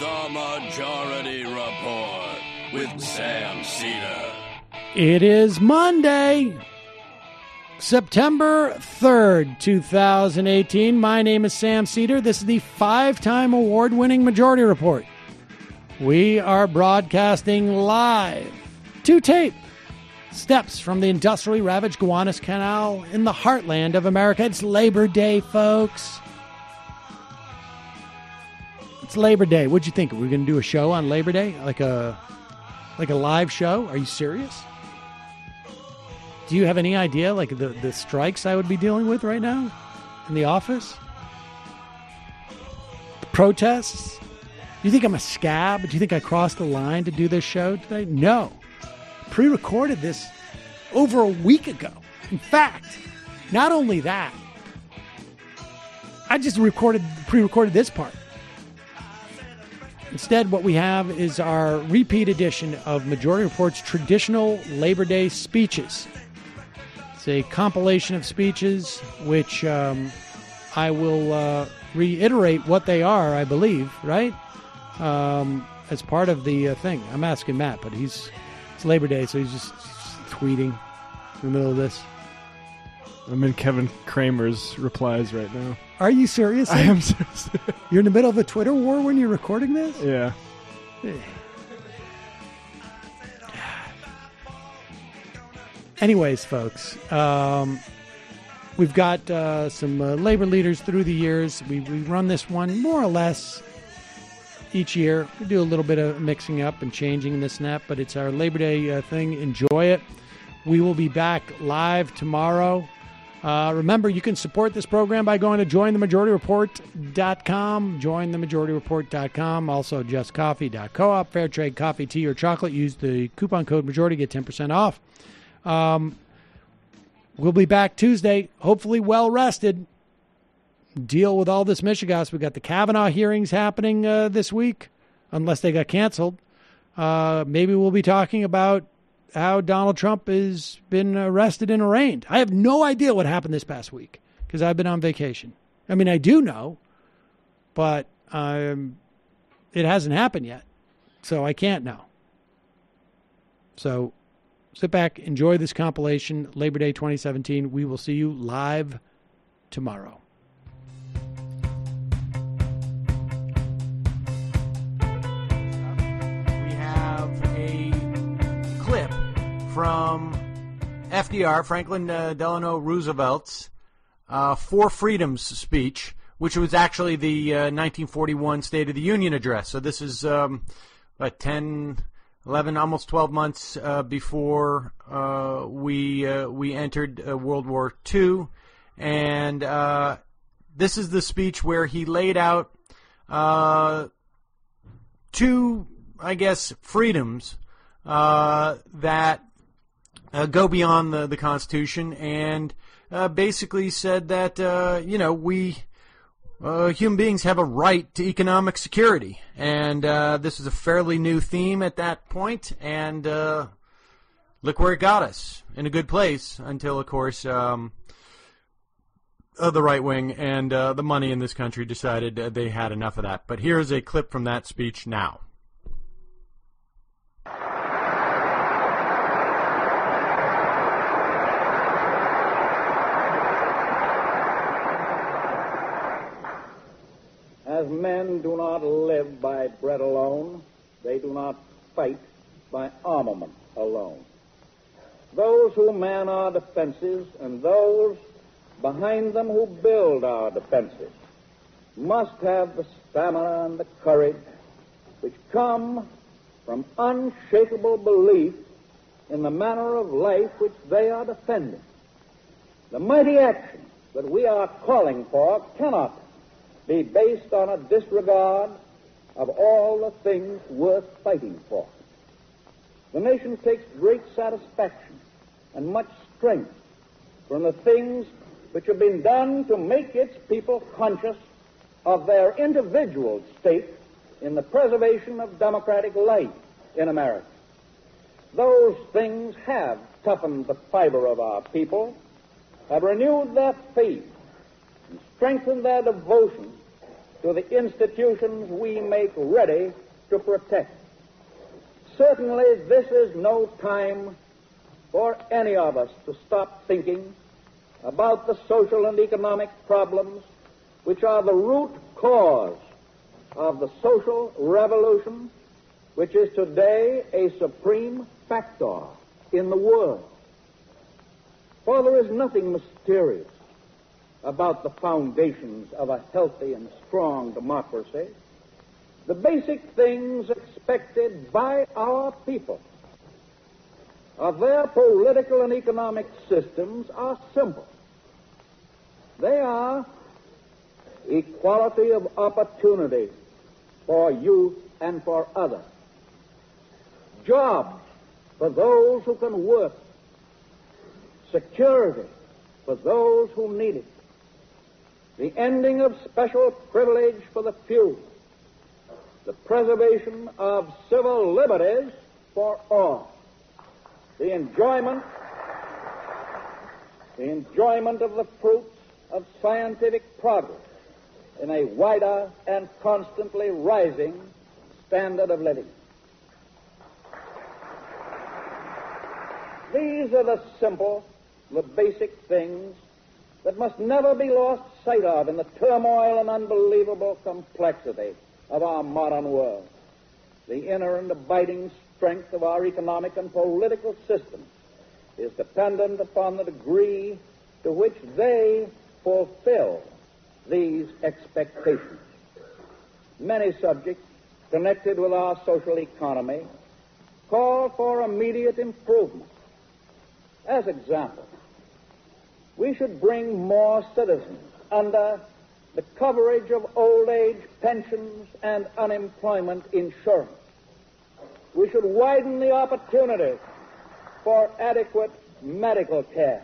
The Majority Report with Sam Cedar. It is Monday, September 3rd, 2018. My name is Sam Cedar. This is the 5-time award-winning Majority Report. We are broadcasting live to tape steps from the industrially ravaged Gowanus Canal in the heartland of America. It's Labor Day, folks. It's Labor Day. What'd you think? Are we going to do a show on Labor Day? Like a live show? Are you serious? Do you have any idea, like, the strikes I would be dealing with right now in the office? The protests? You think I'm a scab? Do you think I crossed the line to do this show today? No. Pre-recorded this over a week ago. In fact, not only that, I just pre-recorded this part. Instead, what we have is our repeat edition of Majority Report's traditional Labor Day speeches. It's a compilation of speeches, which I will reiterate what they are, I believe, right? As part of the thing. I'm asking Matt, but it's Labor Day, so he's just tweeting in the middle of this. I'm in Kevin Kramer's replies right now. Are you serious? I am serious. You're in the middle of a Twitter war when you're recording this? Yeah. Anyways, folks, we've got some labor leaders through the years. We run this one more or less each year. We do a little bit of mixing up and changing this and that, but it's our Labor Day thing. Enjoy it. We will be back live tomorrow. Remember, you can support this program by going to jointhemajorityreport.com, jointhemajorityreport.com, also justcoffee.coop, fair trade coffee, tea, or chocolate. Use the coupon code MAJORITY, get 10% off. We'll be back Tuesday, hopefully well-rested. Deal with all this Michigas. We've got the Kavanaugh hearings happening this week, unless they got canceled. Maybe we'll be talking about how Donald Trump has been arrested and arraigned. I have no idea what happened this past week because I've been on vacation. I mean, I do know, but it hasn't happened yet, so I can't know. So sit back, enjoy this compilation, Labor Day 2017. We will see you live tomorrow. We have a clip from FDR, Franklin Delano Roosevelt's Four Freedoms speech, which was actually the 1941 State of the Union address. So this is 10, 11, almost 12 months before we entered World War II. And this is the speech where he laid out two, I guess, freedoms that go beyond the Constitution, and basically said that, we human beings have a right to economic security. And this is a fairly new theme at that point, and look where it got us, in a good place, until, of course, the right wing and the money in this country decided they had enough of that. But here's a clip from that speech now. As men do not live by bread alone, they do not fight by armament alone. Those who man our defenses and those behind them who build our defenses must have the stamina and the courage which come from unshakable belief in the manner of life which they are defending. The mighty action that we are calling for cannot be based on a disregard of all the things worth fighting for. The nation takes great satisfaction and much strength from the things which have been done to make its people conscious of their individual stake in the preservation of democratic life in America. Those things have toughened the fiber of our people, have renewed their faith, and strengthened their devotion to the institutions we make ready to protect. Certainly, this is no time for any of us to stop thinking about the social and economic problems which are the root cause of the social revolution which is today a supreme factor in the world. For there is nothing mysterious about the foundations of a healthy and strong democracy. The basic things expected by our people of their political and economic systems are simple. They are equality of opportunity for youth and for others, jobs for those who can work, security for those who need it, the ending of special privilege for the few, the preservation of civil liberties for all, the enjoyment of the fruits of scientific progress in a wider and constantly rising standard of living. These are the simple, the basic things that must never be lost sight of in the turmoil and unbelievable complexity of our modern world. The inner and abiding strength of our economic and political system is dependent upon the degree to which they fulfill these expectations. Many subjects connected with our social economy call for immediate improvement. As example, we should bring more citizens under the coverage of old age pensions and unemployment insurance. We should widen the opportunities for adequate medical care.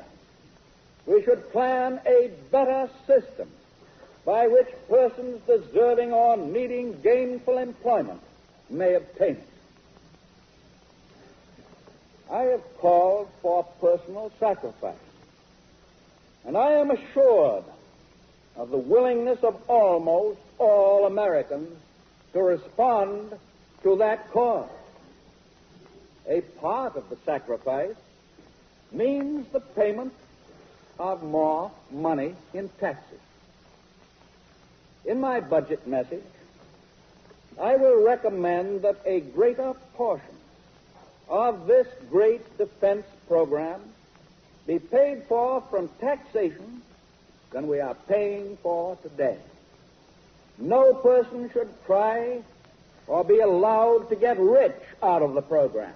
We should plan a better system by which persons deserving or needing gainful employment may obtain it. I have called for personal sacrifice, and I am assured of the willingness of almost all Americans to respond to that call. A part of the sacrifice means the payment of more money in taxes. In my budget message, I will recommend that a greater portion of this great defense program be paid for from taxation than we are paying for today. No person should try or be allowed to get rich out of the program.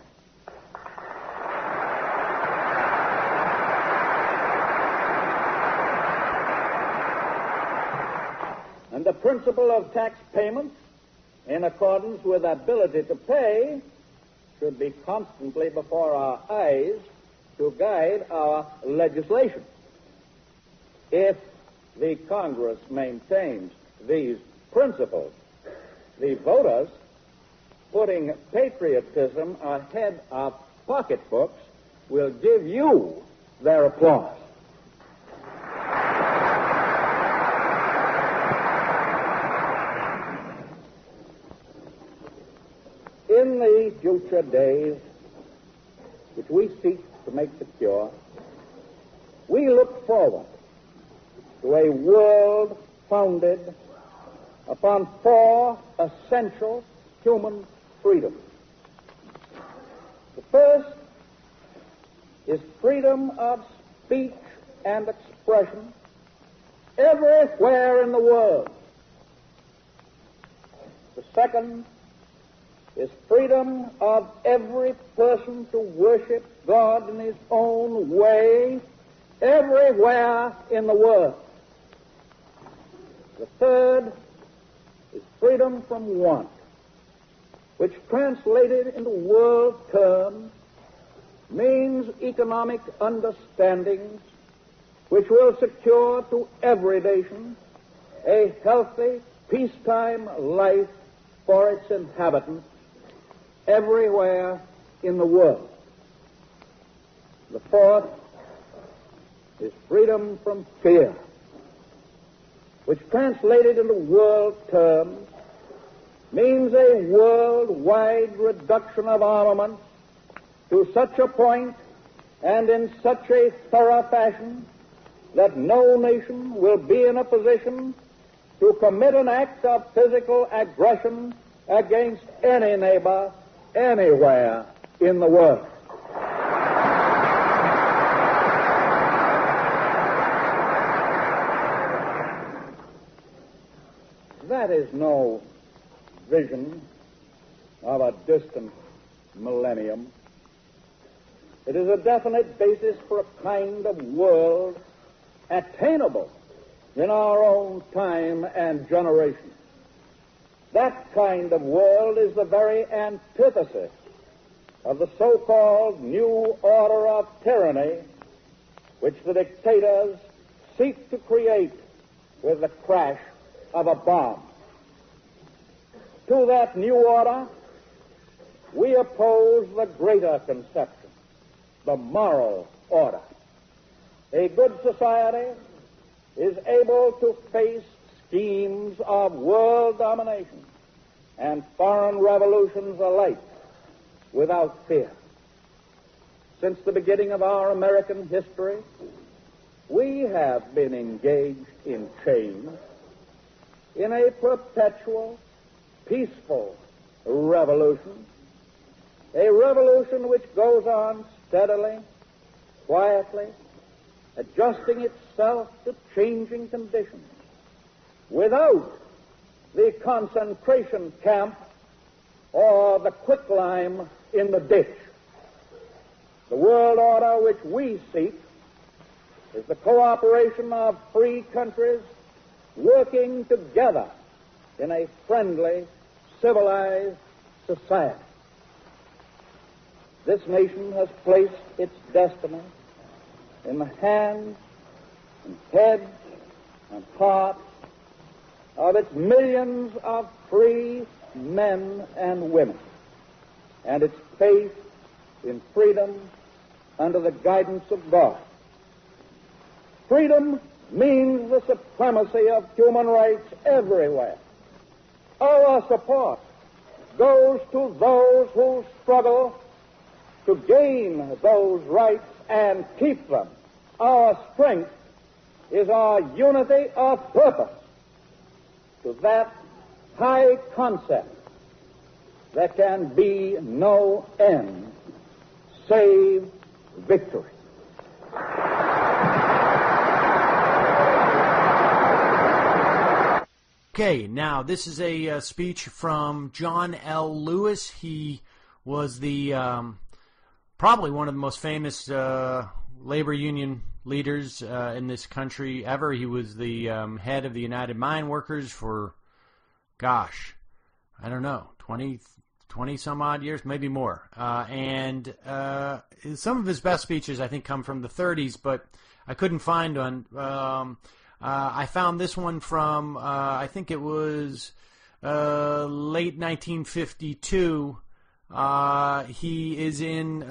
And the principle of tax payments, in accordance with ability to pay, should be constantly before our eyes to guide our legislation. If the Congress maintains these principles, the voters, putting patriotism ahead of pocketbooks, will give you their applause. In the future days, which we seek to make secure, we look forward to a world founded upon four essential human freedoms. The first is freedom of speech and expression everywhere in the world. The second is freedom of every person to worship God in his own way everywhere in the world. The third is freedom from want, which translated into world terms means economic understandings which will secure to every nation a healthy, peacetime life for its inhabitants everywhere in the world. The fourth is freedom from fear, which translated into world terms means a worldwide reduction of armaments to such a point and in such a thorough fashion that no nation will be in a position to commit an act of physical aggression against any neighbor anywhere in the world. That is no vision of a distant millennium. It is a definite basis for a kind of world attainable in our own time and generation. That kind of world is the very antithesis of the so-called new order of tyranny which the dictators seek to create with the crash of a bomb. To that new order, we oppose the greater conception, the moral order. A good society is able to face schemes of world domination and foreign revolutions alike without fear. Since the beginning of our American history, we have been engaged in change, in a perpetual, peaceful revolution, a revolution which goes on steadily, quietly, adjusting itself to changing conditions, without the concentration camp or the quicklime in the ditch. The world order which we seek is the cooperation of free countries working together in a friendly, civilized society. This nation has placed its destiny in the hands and heads and hearts of its millions of free men and women, and its faith in freedom under the guidance of God. Freedom means the supremacy of human rights everywhere. Our support goes to those who struggle to gain those rights and keep them. Our strength is our unity of purpose. To that high concept, there can be no end save victory. Okay, now this is a speech from John L. Lewis. He was the probably one of the most famous labor union leaders in this country ever. He was the head of the United Mine Workers for, gosh, I don't know, 20 some odd years, maybe more. And some of his best speeches, I think, come from the 30s, but I couldn't find one. I found this one from, I think it was late 1952. He is in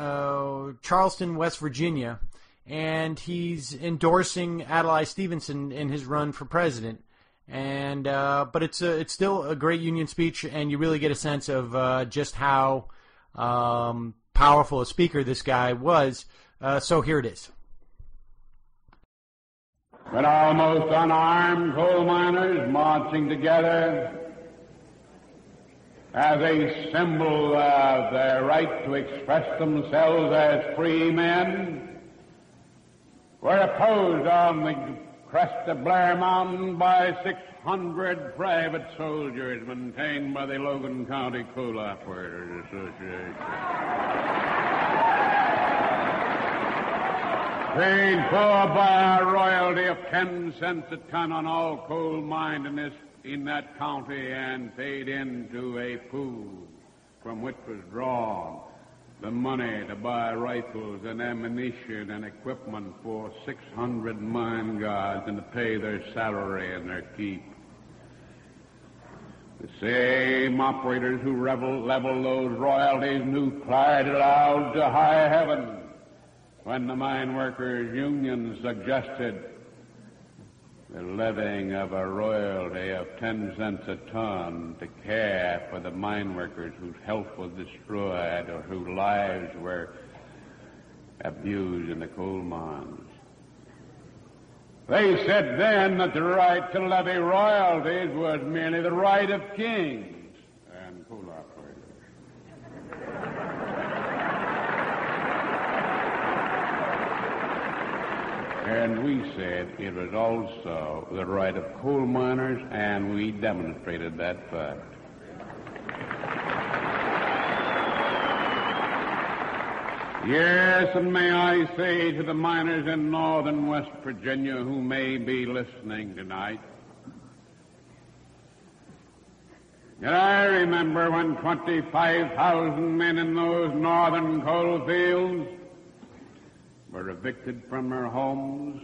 Charleston, West Virginia, and he's endorsing Adlai Stevenson in his run for president. And but it's still a great union speech, and you really get a sense of just how powerful a speaker this guy was. So here it is. When almost unarmed coal miners marching together as a symbol of their right to express themselves as free men were opposed on the crest of Blair Mountain by 600 private soldiers maintained by the Logan County Coal Operators Association. Paid for by a royalty of 10 cents a ton on all coal mined in that county, and paid into a pool from which was drawn the money to buy rifles and ammunition and equipment for 600 mine guards and to pay their salary and their keep. The same operators who leveled those royalties knew cried aloud to high heaven when the mine workers' union suggested the levying of a royalty of 10 cents a ton to care for the mine workers whose health was destroyed or whose lives were abused in the coal mines. They said then that the right to levy royalties was merely the right of kings and coal operators. And we said it was also the right of coal miners, and we demonstrated that fact. Yes, and may I say to the miners in northern West Virginia who may be listening tonight, that I remember when 25,000 men in those northern coal fields were evicted from their homes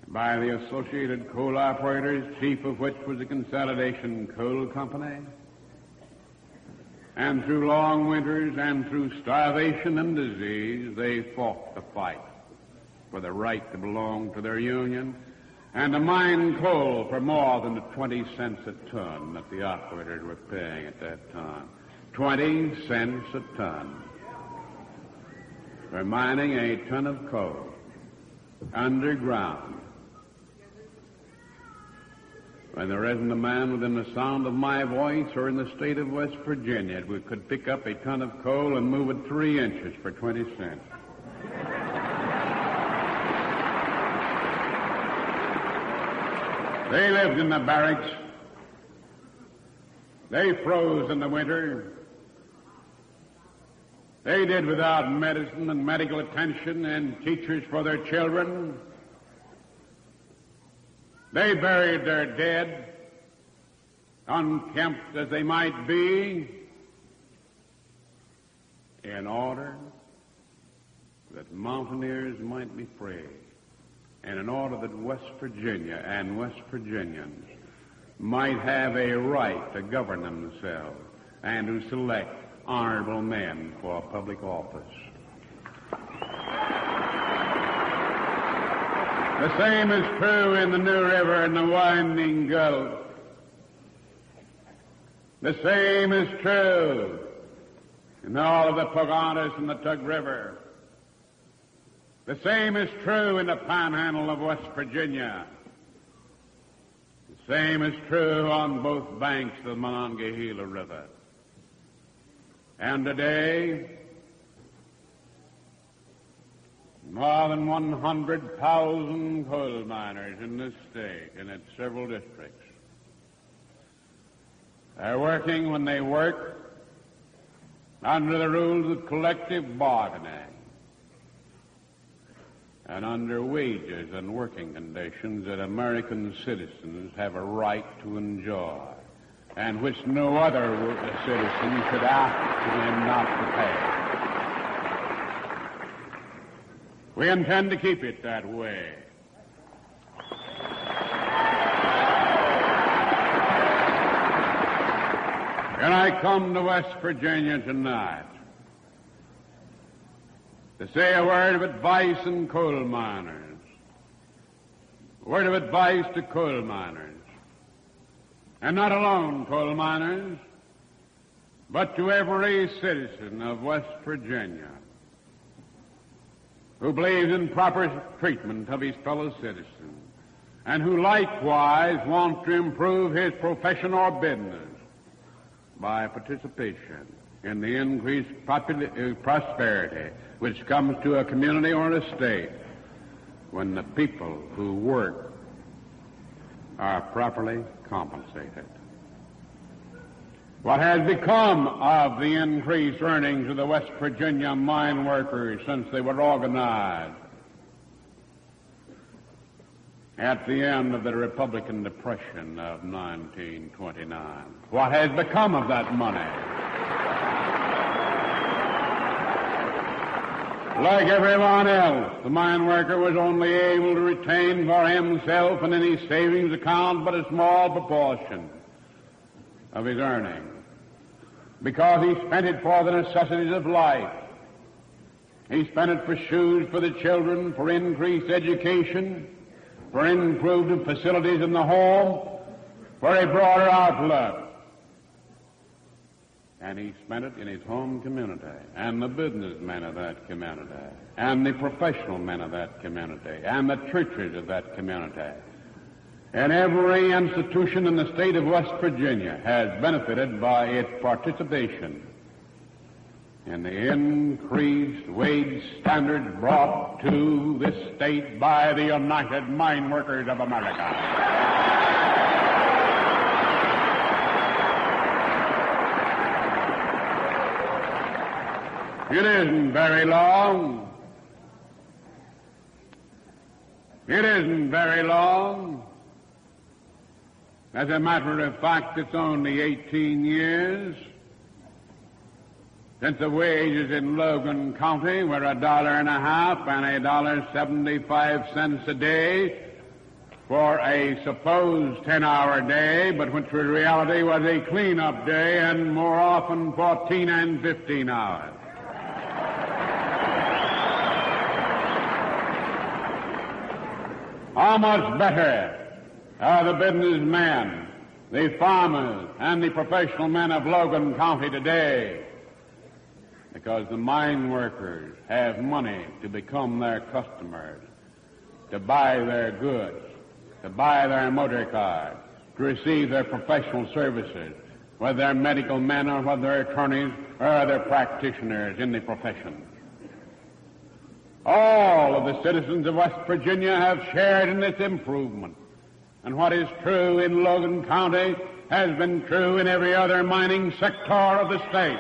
by the Associated Coal Operators, chief of which was the Consolidation Coal Company. And through long winters and through starvation and disease, they fought the fight for the right to belong to their union and to mine coal for more than the 20 cents a ton that the operators were paying at that time. 20 cents a ton for mining a ton of coal underground. And there isn't a man within the sound of my voice or in the state of West Virginia who could pick up a ton of coal and move it 3 inches for 20 cents. They lived in the barracks. They froze in the winter. They did without medicine and medical attention and teachers for their children. They buried their dead, unkempt as they might be, in order that mountaineers might be free, and in order that West Virginia and West Virginians might have a right to govern themselves and to select honorable men for public office. The same is true in the New River and the Winding Gulf. The same is true in all of the Pocahontas and the Tug River. The same is true in the Panhandle of West Virginia. The same is true on both banks of the Monongahela River. And today, more than 100,000 coal miners in this state and its several districts are working when they work under the rules of collective bargaining and under wages and working conditions that American citizens have a right to enjoy and which no other citizen should ask them not to pay. We intend to keep it that way. And I come to West Virginia tonight to say a word of advice in coal miners, a word of advice to coal miners, and not alone coal miners, but to every citizen of West Virginia who believes in proper treatment of his fellow citizens, and who likewise wants to improve his profession or business by participation in the increased prosperity which comes to a community or a state when the people who work are properly compensated. What has become of the increased earnings of the West Virginia mine workers since they were organized at the end of the Republican Depression of 1929? What has become of that money? Like everyone else, the mine worker was only able to retain for himself and in his savings account but a small proportion of his earnings, because he spent it for the necessities of life. He spent it for shoes for the children, for increased education, for improved facilities in the home, for a broader outlook. And he spent it in his home community, and the businessmen of that community, and the professional men of that community, and the churches of that community. And every institution in the state of West Virginia has benefited by its participation in the increased wage standards brought to this state by the United Mine Workers of America. It isn't very long. It isn't very long. As a matter of fact, it's only 18 years since the wages in Logan County were $1.50 and $1.75 a day for a supposed 10-hour day, but which in reality was a clean-up day and more often 14 and 15 hours. How much better are the businessmen, the farmers, and the professional men of Logan County today? Because the mine workers have money to become their customers, to buy their goods, to buy their motor cars, to receive their professional services, whether they're medical men or whether they're attorneys or other practitioners in the profession. All of the citizens of West Virginia have shared in this improvement. And what is true in Logan County has been true in every other mining sector of the state.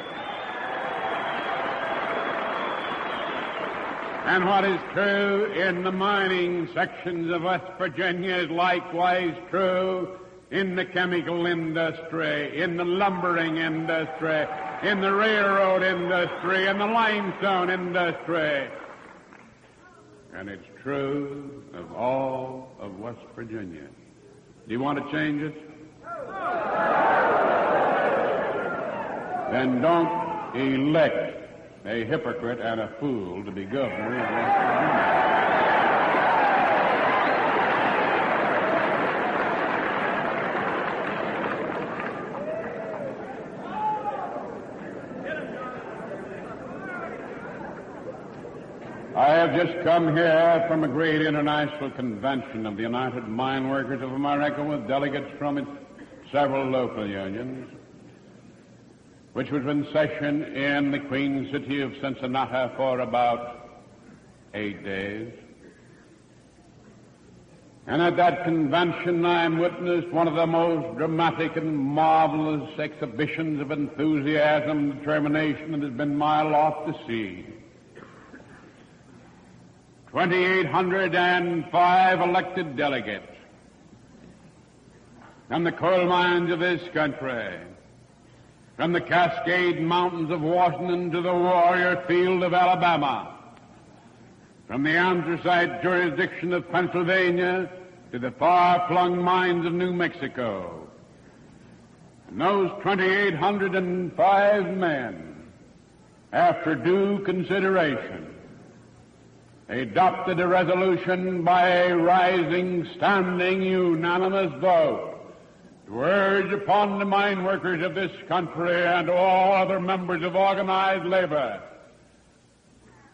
And what is true in the mining sections of West Virginia is likewise true in the chemical industry, in the lumbering industry, in the railroad industry, in the limestone industry. And it's true of all of West Virginia. Do you want to change it? Then don't elect a hypocrite and a fool to be governor of West Virginia. I have just come here from a great international convention of the United Mine Workers of America with delegates from its several local unions, which was in session in the Queen City of Cincinnati for about 8 days. And at that convention I witnessed one of the most dramatic and marvelous exhibitions of enthusiasm and determination that has been my lot to see. 2,805 elected delegates from the coal mines of this country, from the Cascade Mountains of Washington to the Warrior Field of Alabama, from the anthracite jurisdiction of Pennsylvania to the far-flung mines of New Mexico. And those 2,805 men, after due consideration, adopted a resolution by a rising, standing, unanimous vote to urge upon the mine workers of this country and all other members of organized labor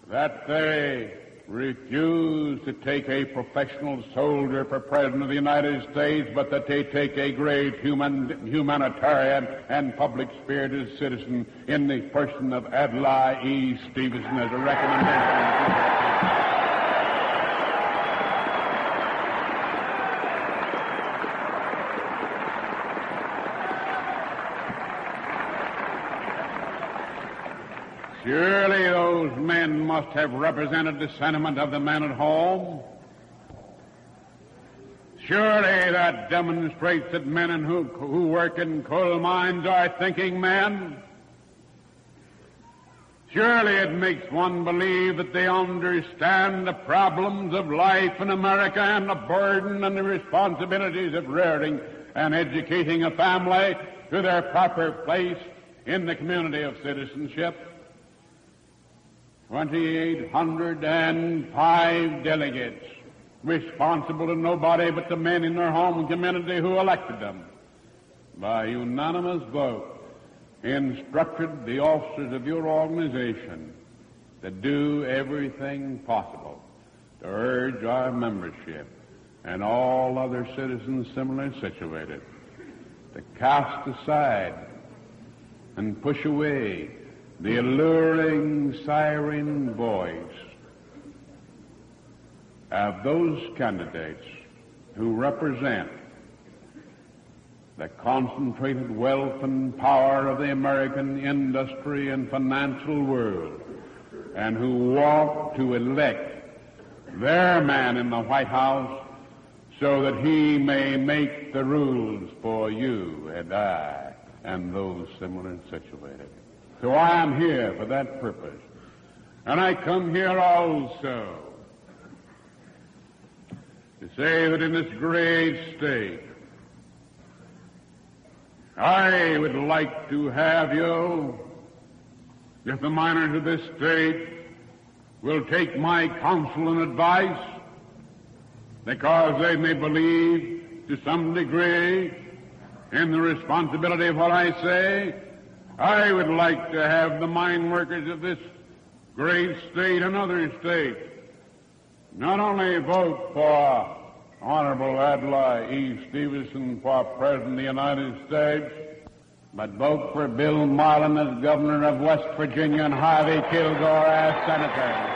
that they refuse to take a professional soldier for President of the United States, but that they take a great humanitarian and public-spirited citizen in the person of Adlai E. Stevenson as a recommendation. Surely those men must have represented the sentiment of the men at home. Surely that demonstrates that men who work in coal mines are thinking men. Surely it makes one believe that they understand the problems of life in America and the burden and the responsibilities of rearing and educating a family to their proper place in the community of citizenship. 2,805 delegates responsible to nobody but the men in their home community who elected them, by unanimous vote, instructed the officers of your organization to do everything possible to urge our membership and all other citizens similarly situated to cast aside and push away the alluring siren voice of those candidates who represent the concentrated wealth and power of the American industry and financial world, and who walk to elect their man in the White House so that he may make the rules for you and I and those similarly situated. So I am here for that purpose. And I come here also to say that in this great state, I would like to have you, if the miners of this state will take my counsel and advice, because they may believe to some degree in the responsibility of what I say, I would like to have the mine workers of this great state and other states not only vote for Honorable Adlai E. Stevenson for President of the United States, but vote for Bill Marlin as Governor of West Virginia and Harvey Kilgore as Senator.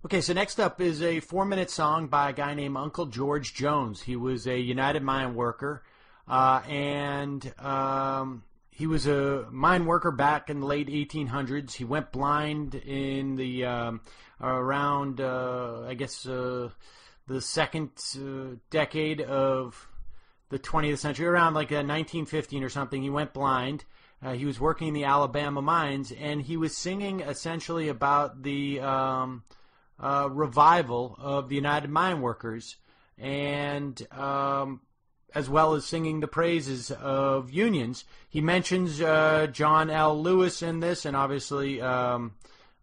Okay, so next up is a 4-minute song by a guy named Uncle George Jones. He was a United Mine worker, and he was a mine worker back in the late 1800s. He went blind in the around, the second decade of the 20th century, around like 1915 or something. He went blind. He was working in the Alabama mines, and he was singing essentially about the revival of the United Mine Workers, and as well as singing the praises of unions. He mentions John L. Lewis in this, and obviously Franklin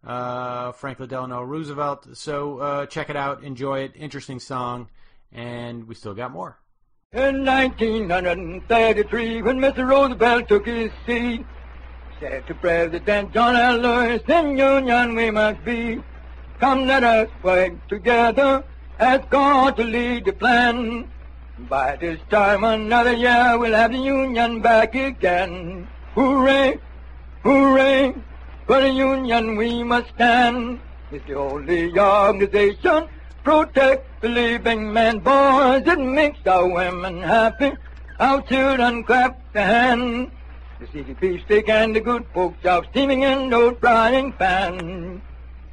Delano Roosevelt. So check it out, enjoy it, interesting song, and we still got more. In 1933, when Mr. Roosevelt took his seat, said to President John L. Lewis, "In union we must be. Come, let us work together, ask God to lead the plan. By this time another year, we'll have the union back again. Hooray, hooray, for the union we must stand. It's the only organization, protect the living man. Boys, it makes our women happy, our children clap their hands. The city beefsteak and the good pork chop steaming in those frying pans."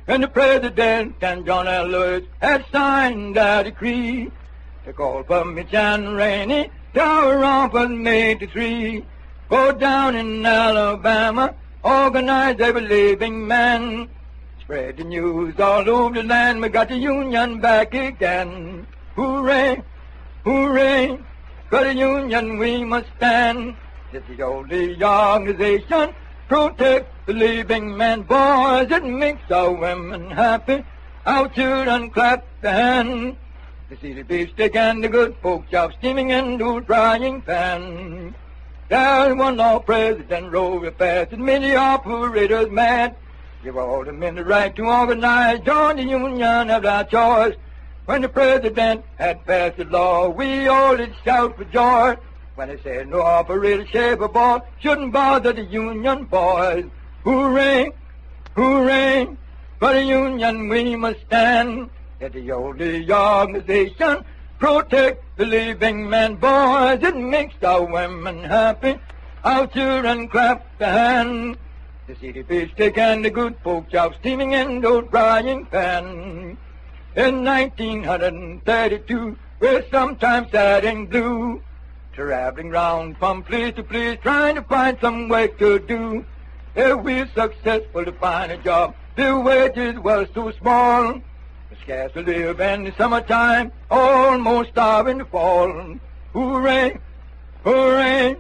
And the President and John L. Lewis had signed a decree to call for Mitch and Rainey, Tower Rompers made the 3. Go down in Alabama, organize every living man. Spread the news all over the land, we got the union back again. Hooray, hooray, for the union we must stand. It's the only organization, protect the living man. Boys, it makes our women happy, our children clap their hands. To see the beefsteak and the good pork chop steaming in those frying pans. There's one law President Roosevelt passed that made the operators mad. Give all the men the right to organize, join the union of their choice. When the President had passed the law, we all did shout for joy. When they said no operator shave a ball shouldn't bother the union boys. Hooray, hooray, for the union we must stand. It's the only organization, protect the living man. Boys, it makes our women happy, our children clap their hands. To see the beefsteak and the good pork chop steaming in those frying pans. In 1932, we're sometimes sad and blue, traveling round from place to place, trying to find some work to do. If we're successful to find a job, the wages were so small, scarce to live in the summertime, almost starving to fall. Hooray, hooray,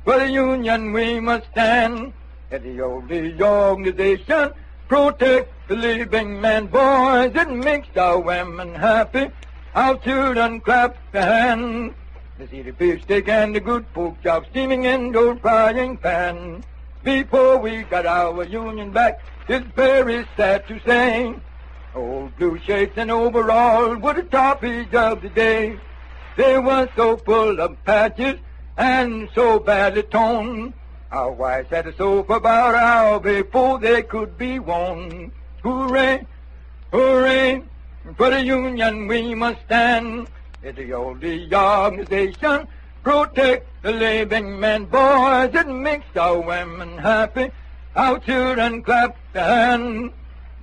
For the Union we must stand. At the old organization, protect the living man, boys. It makes our women happy. Our children clap their hands. To see the beefsteak and the good pork chop steaming in those frying pans. Before we got our Union back, it's very sad to say. Old blue shirts and overalls were the topics of the day. They were so full of patches and so badly torn. Our wives had to sew for about an hour before they could be worn. Hooray, hooray, for the Union we must stand. At the old organization, protect the living man, boys. It makes our women happy. Our children clap their hands.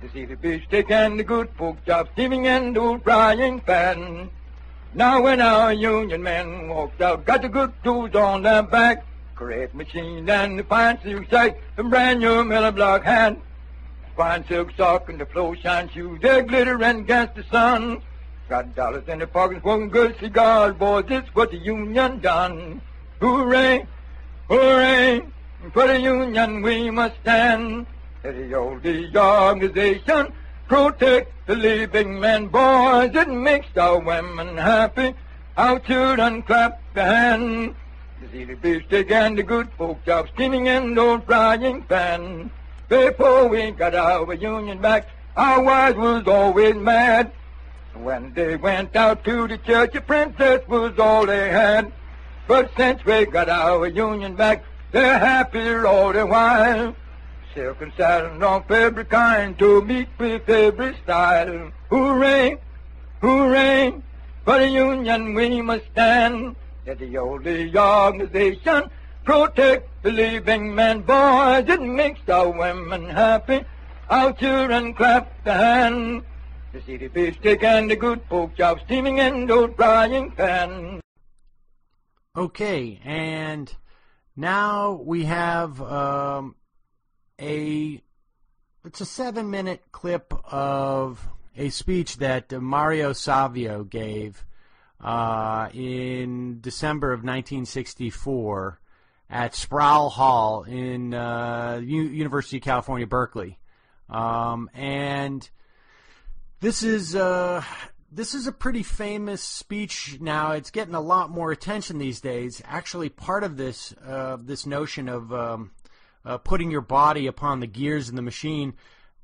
To see the beefsteak and the good pork chop steaming in those frying pans. Now when our Union men walked out, got the good tools on their back, correct machine and the fine silk sack, the brand new Miller Block hat, fine silk sock and the flow shine shoes, they glitter against the sun. Got dollars in their pockets, smoking good cigars, boys, it's what the Union done. Hooray, hooray, for the Union we must stand. At the old organization, protect the living man, boys. It makes our women happy. Our children clap their hands. To see the beefsteak and the good pork chop steaming in those frying pans. Before we got our Union back, our wives was always mad. When they went out to the church, a princess was all they had. But since we got our Union back, they're happier all the while. Silk and satin of every kind to meet with every style. Hooray, hooray, for the Union we must stand. At the old organization, protect the living man, boys. It makes our women happy. Our children clap their hands. To see the beefsteak and the good pork chop steaming in those frying pans. Okay, and now we have it's a 7-minute clip of a speech that Mario Savio gave in December of 1964 at Sproul Hall in University of California, Berkeley. And this is a pretty famous speech now. It's getting a lot more attention these days. Actually, part of this notion of putting your body upon the gears in the machine,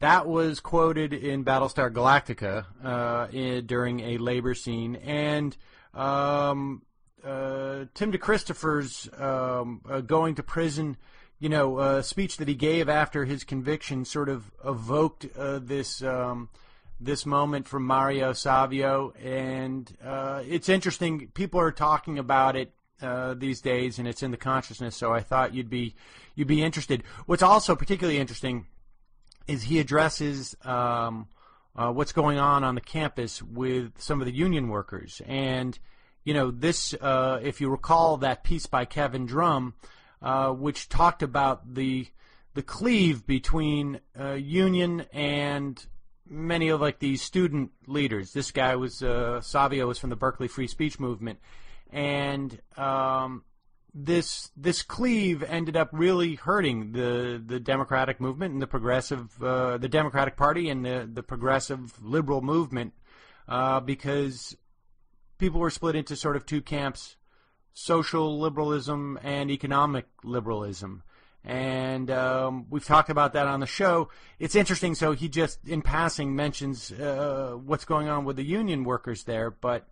that was quoted in Battlestar Galactica during a labor scene. And Tim DeChristopher's going to prison, speech that he gave after his conviction sort of evoked this moment from Mario Savio. And it's interesting. People are talking about it these days, and it's in the consciousness, so I thought you'd be interested. What's also particularly interesting is he addresses what's going on the campus with some of the union workers. And, this, if you recall that piece by Kevin Drum, which talked about the cleave between union and many of these student leaders. This guy was, Savio was from the Berkeley Free Speech Movement. And this cleave ended up really hurting the Democratic movement and the Democratic Party and the progressive liberal movement because people were split into sort of two camps: social liberalism and economic liberalism. And we've talked about that on the show. It's interesting. So he just in passing mentions what's going on with the union workers there, but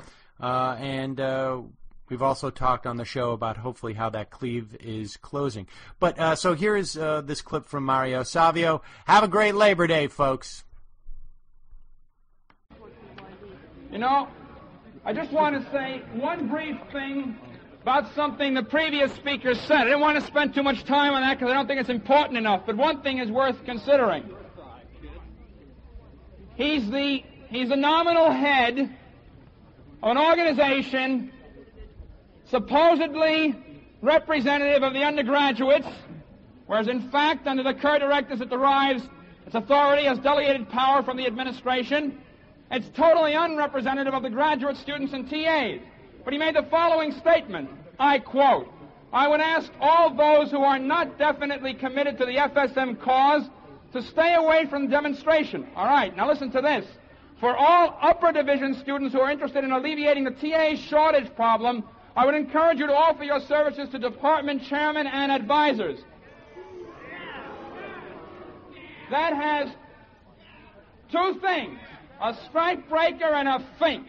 we've also talked on the show about hopefully how that cleave is closing. But so here is this clip from Mario Savio. Have a great Labor Day, folks. I just want to say one brief thing about something the previous speaker said. I didn't want to spend too much time on that because I don't think it's important enough, but one thing is worth considering. He's the nominal head of an organization supposedly representative of the undergraduates, whereas in fact, under the current directives it derives its authority as delegated power from the administration. It's totally unrepresentative of the graduate students and TAs. But he made the following statement, I quote, I would ask all those who are not definitely committed to the FSM cause to stay away from the demonstration. All right, now listen to this. For all upper division students who are interested in alleviating the TA shortage problem, I would encourage you to offer your services to department chairmen and advisors. That has two things, a strike breaker and a fink.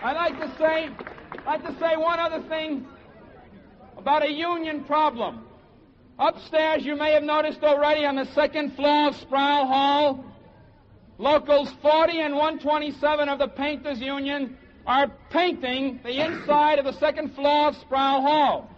I'd like to say one other thing about a union problem. Upstairs, you may have noticed already on the second floor of Sproul Hall, locals 40 and 127 of the Painters Union are painting the inside of the second floor of Sproul Hall.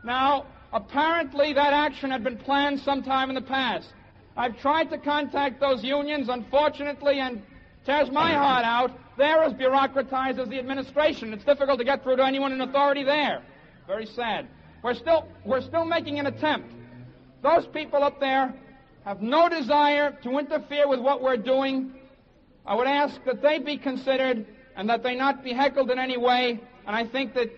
Now, apparently that action had been planned sometime in the past. I've tried to contact those unions, unfortunately, and tears my heart out. They're as bureaucratized as the administration. It's difficult to get through to anyone in authority there. Very sad. We're still making an attempt. Those people up there have no desire to interfere with what we're doing. I would ask that they be considered and that they not be heckled in any way. And I think that,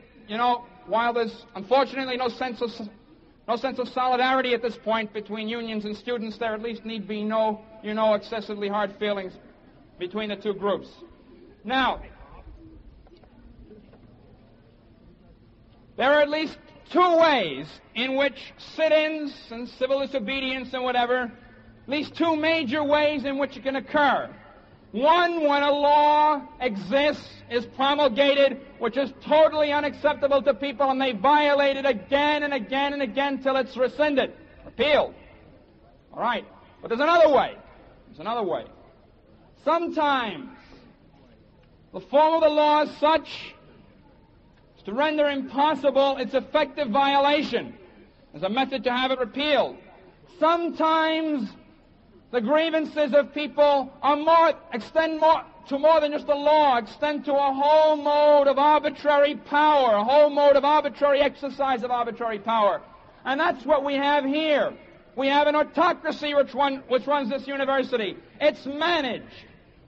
while there's unfortunately no sense of solidarity at this point between unions and students, there at least need be no, excessively hard feelings between the two groups. Now, there are at least two ways in which sit-ins and civil disobedience and whatever, at least two major ways in which it can occur. One, when a law exists, is promulgated, which is totally unacceptable to people, and they violate it again and again and again till it's rescinded, repealed. All right. But there's another way. Sometimes the form of the law is such as to render impossible its effective violation as a method to have it repealed. Sometimes the grievances of people extend to more than just the law, extend to a whole mode of arbitrary power, a whole mode of arbitrary exercise of arbitrary power. And that's what we have here. We have an autocracy which runs this university. It's managed.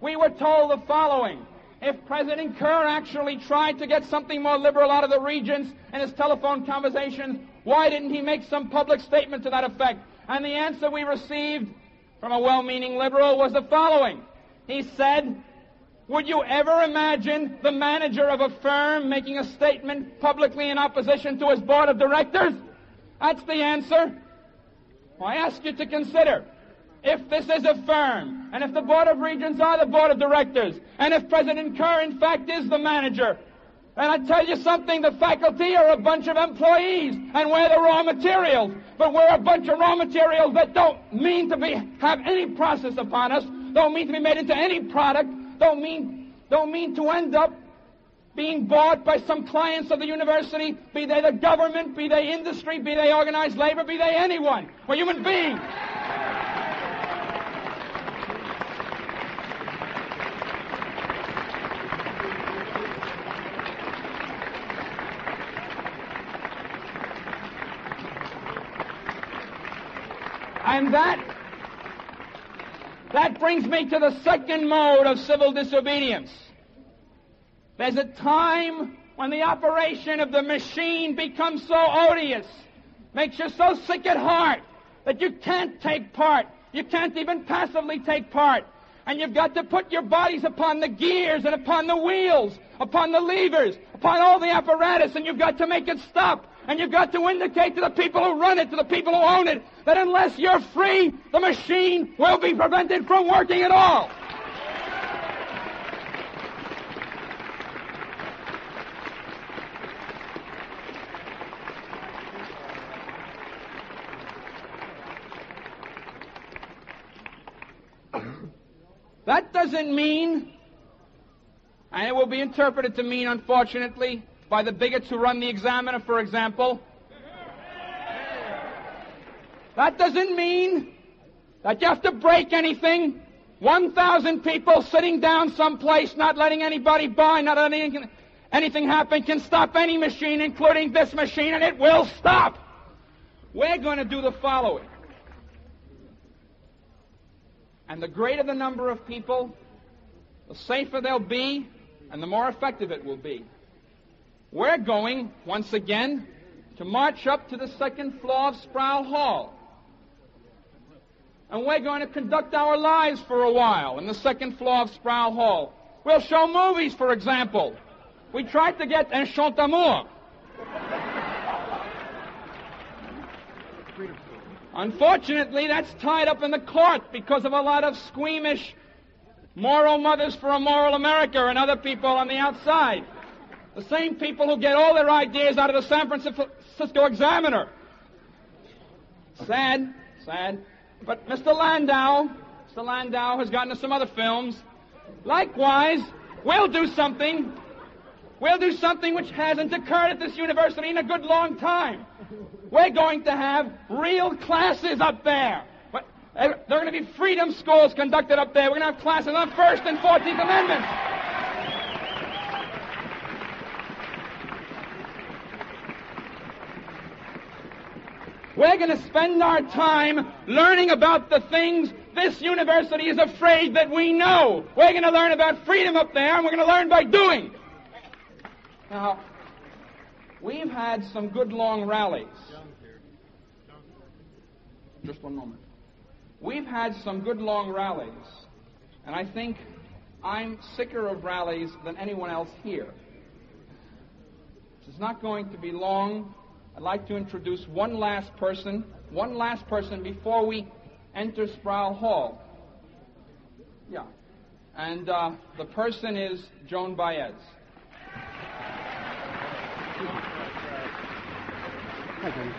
We were told the following. If President Kerr actually tried to get something more liberal out of the regents in his telephone conversations, why didn't he make some public statement to that effect? And the answer we received from a well-meaning liberal was the following. He said, would you ever imagine the manager of a firm making a statement publicly in opposition to his board of directors? That's the answer. Well, I ask you to consider, if this is a firm, and if the Board of Regents are the Board of Directors, and if President Kerr, in fact, is the manager, and I tell you something, the faculty are a bunch of employees, and we're the raw materials, but we're a bunch of raw materials that don't mean to have any process upon us, don't mean to be made into any product, don't mean to end up being bought by some clients of the university, be they the government, be they industry, be they organized labor, be they anyone. We're human beings. And that brings me to the second mode of civil disobedience. There's a time when the operation of the machine becomes so odious, makes you so sick at heart, that you can't take part. You can't even passively take part. And you've got to put your bodies upon the gears and upon the wheels, upon the levers, upon all the apparatus, and you've got to make it stop. And you've got to indicate to the people who run it, to the people who own it, that unless you're free, the machine will be prevented from working at all. That doesn't mean, and it will be interpreted to mean, unfortunately, by the bigots who run the Examiner, for example, that doesn't mean that you have to break anything. 1,000 people sitting down someplace, not letting anybody buy, not letting anything happen, can stop any machine, including this machine, and it will stop. We're going to do the following. And the greater the number of people, the safer they'll be, and the more effective it will be. We're going, once again, to march up to the second floor of Sproul Hall. And we're going to conduct our lives for a while in the second floor of Sproul Hall. We'll show movies, for example. We tried to get Un Chant d'Amour. Unfortunately, that's tied up in the court because of a lot of squeamish moral mothers for a moral America and other people on the outside. The same people who get all their ideas out of the San Francisco Examiner. Sad, sad. But Mr. Landau has gotten into some other films. Likewise, we'll do something which hasn't occurred at this university in a good long time. We're going to have real classes up there. There are going to be freedom schools conducted up there. We're going to have classes on First and 14th Amendments. We're going to spend our time learning about the things this university is afraid that we know. We're going to learn about freedom up there, and we're going to learn by doing. Now, we've had some good long rallies. Just one moment. We've had some good long rallies, and I think I'm sicker of rallies than anyone else here. This is not going to be long. I'd like to introduce one last person before we enter Sproul Hall. Yeah. And the person is Joan Baez. Hi, Joan.